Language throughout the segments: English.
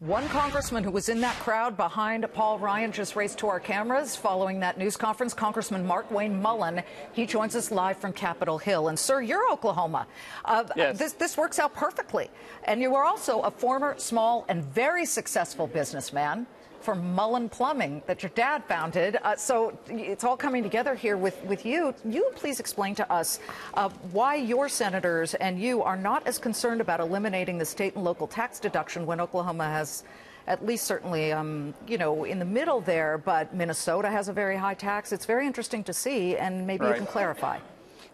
One congressman who was in that crowd behind Paul Ryan just raced to our cameras following that news conference, Congressman Markwayne Mullin. He joins us live from Capitol Hill. And, sir, you're Oklahoma. Yes. This works out perfectly. And you are also a former small and very successful businessman from Mullin Plumbing that your dad founded. So it's all coming together here with you. You please explain to us why your senators and you are not as concerned about eliminating the state and local tax deduction when Oklahoma has at least certainly, you know, in the middle there, but Minnesota has a very high tax. It's very interesting to see, and maybe you can clarify.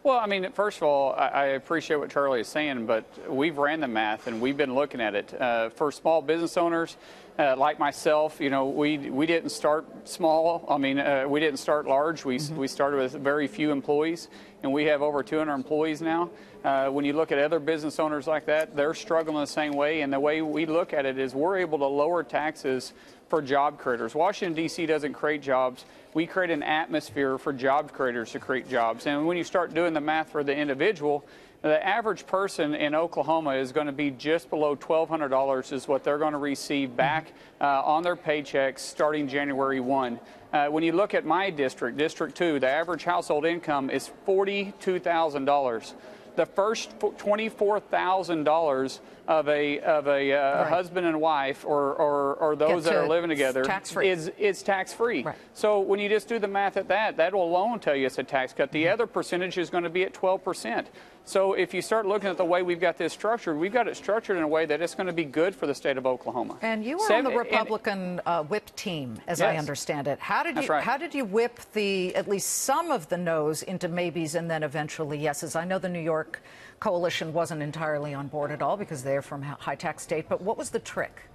Well, I mean, first of all, I appreciate what Charlie is saying, but we've ran the math and we've been looking at it. For small business owners like myself, you know, we didn't start small. I mean, we didn't start large. We started with very few employees, and we have over 200 employees now. When you look at other business owners like that, they're struggling the same way. And the way we look at it is we're able to lower taxes for job creators. Washington, D.C. doesn't create jobs. We create an atmosphere for job creators to create jobs. And when you start doing the math for the individual, the average person in Oklahoma is going to be just below $1,200 is what they're going to receive back on their paychecks starting January 1. When you look at my district, District 2, the average household income is $42,000. The first $24,000 of a husband and wife or those that are living together is tax-free. Right. So when you just do the math at that will alone tell you it's a tax cut. The other percentage is going to be at 12%. So if you start looking at the way we've got this structured, we've got it structured in a way that it's going to be good for the state of Oklahoma. And you were on the Republican whip team, as I understand it. How did you whip at least some of the no's into maybes and then eventually yeses? I know the New York coalition wasn't entirely on board at all because they're from a high-tax state, but what was the trick?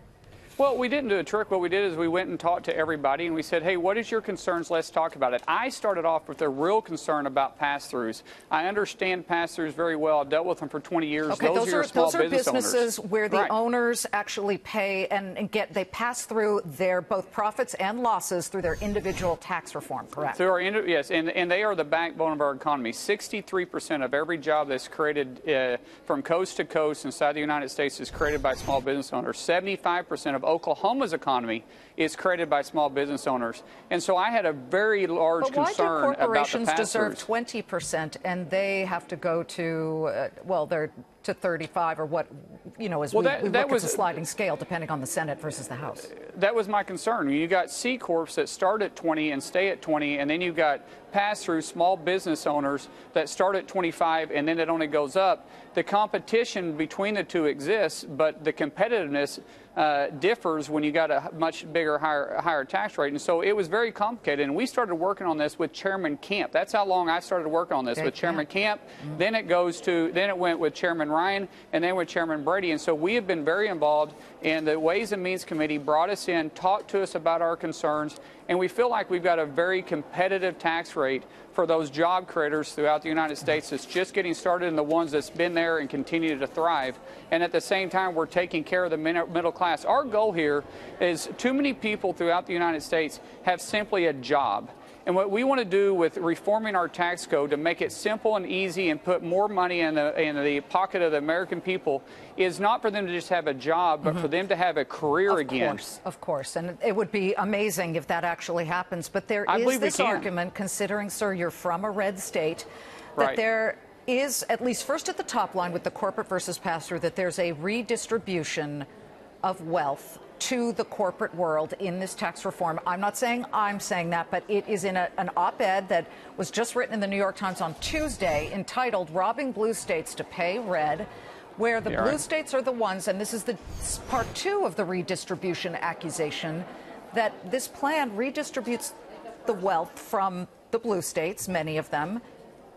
Well, we didn't do a trick. What we did is we went and talked to everybody, and we said, hey, what is your concerns? Let's talk about it. I started off with a real concern about pass-throughs. I understand pass-throughs very well. I've dealt with them for 20 years. Okay, those are businesses owners. Where the owners actually pay and they pass through their both profits and losses through their individual tax reform, correct? Through our yes, and they are the backbone of our economy. 63% of every job that's created from coast to coast inside the United States is created by small business owners. 75% of Oklahoma's economy is created by small business owners. And so I had a very large concern about the pass-throughs. But why do corporations deserve 20% and they have to go to, they're to 35 or what, you know, as we look at the sliding scale depending on the Senate versus the House? That was my concern. You got C Corps that start at 20 and stay at 20, and then you've got pass-through small business owners that start at 25 and then it only goes up. The competition between the two exists, but the competitiveness differs when you got a much bigger, higher tax rate. And so it was very complicated. And we started working on this with Chairman Camp. That's how long I started working on this, with Chairman Camp. Then it went with Chairman Ryan, and then with Chairman Brady. And so we have been very involved, and the Ways and Means Committee brought us in, talked to us about our concerns, and we feel like we've got a very competitive tax rate for those job creators throughout the United States that's just getting started and the ones that's been there and continue to thrive. And at the same time, we're taking care of the middle class. Our goal here is too many people throughout the United States have simply a job. And what we want to do with reforming our tax code to make it simple and easy and put more money in the pocket of the American people is not for them to just have a job, but for them to have a career again. Of course. And it would be amazing if that actually happens. But there is this argument, considering, sir, you're from a red state, that there is, at least first at the top line with the corporate versus pass-through, that there's a redistribution of wealth to the corporate world in this tax reform. I'm not saying I'm saying that, but it is in an op-ed that was just written in the New York Times on Tuesday entitled "Robbing Blue States to Pay Red," where the blue states are the ones, and this is the part two of the redistribution accusation, that this plan redistributes the wealth from the blue states, many of them,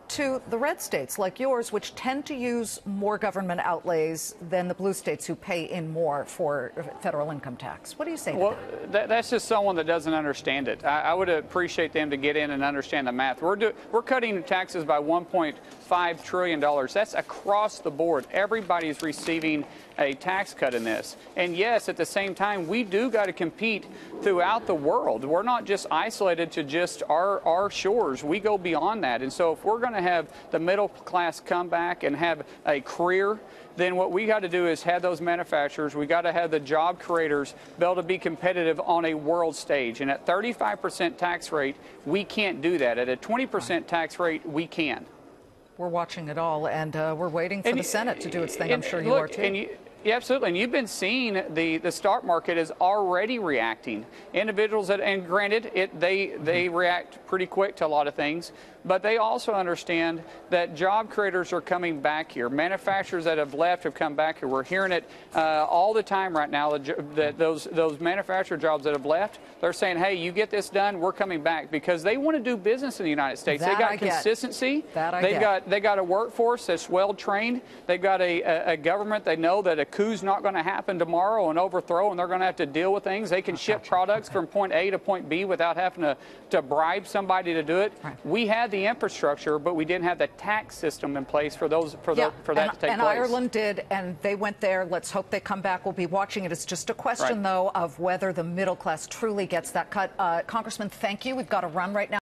to the red states like yours, which tend to use more government outlays than the blue states who pay in more for federal income tax. What do you say to that? That's just someone that doesn't understand it. I would appreciate them to get in and understand the math. We're cutting taxes by $1.5 trillion. That's across the board. Everybody's receiving a tax cut in this. And yes, at the same time, we do got to compete throughout the world. We're not just isolated to just our shores. We go beyond that. And so if we're going to have the middle class come back and have a career, then what we got to do is have those manufacturers. We got to have the job creators be able to be competitive on a world stage. And at 35% tax rate, we can't do that. At a 20% tax rate, we can. We're watching it all, and we're waiting for the Senate to do its thing. I'm sure you are too. Yeah, absolutely. And you've been seeing the stock market is already reacting. Individuals that, and granted, they react pretty quick to a lot of things, but they also understand that job creators are coming back here. Manufacturers that have left have come back here. We're hearing it all the time right now, that those manufacturer jobs that have left, they're saying, hey, you get this done, we're coming back, because they want to do business in the United States. They got consistency. They got a workforce that's well trained. They've got a government. They know that a coup's not going to happen tomorrow and overthrow, and they're going to have to deal with things. They can ship products from point A to point B without having to bribe somebody to do it. Right. We had the infrastructure, but we didn't have the tax system in place for that to take place. And Ireland did, and they went there. Let's hope they come back. We'll be watching it. It's just a question, though, of whether the middle class truly gets that cut. Congressman, thank you. We've got to run right now.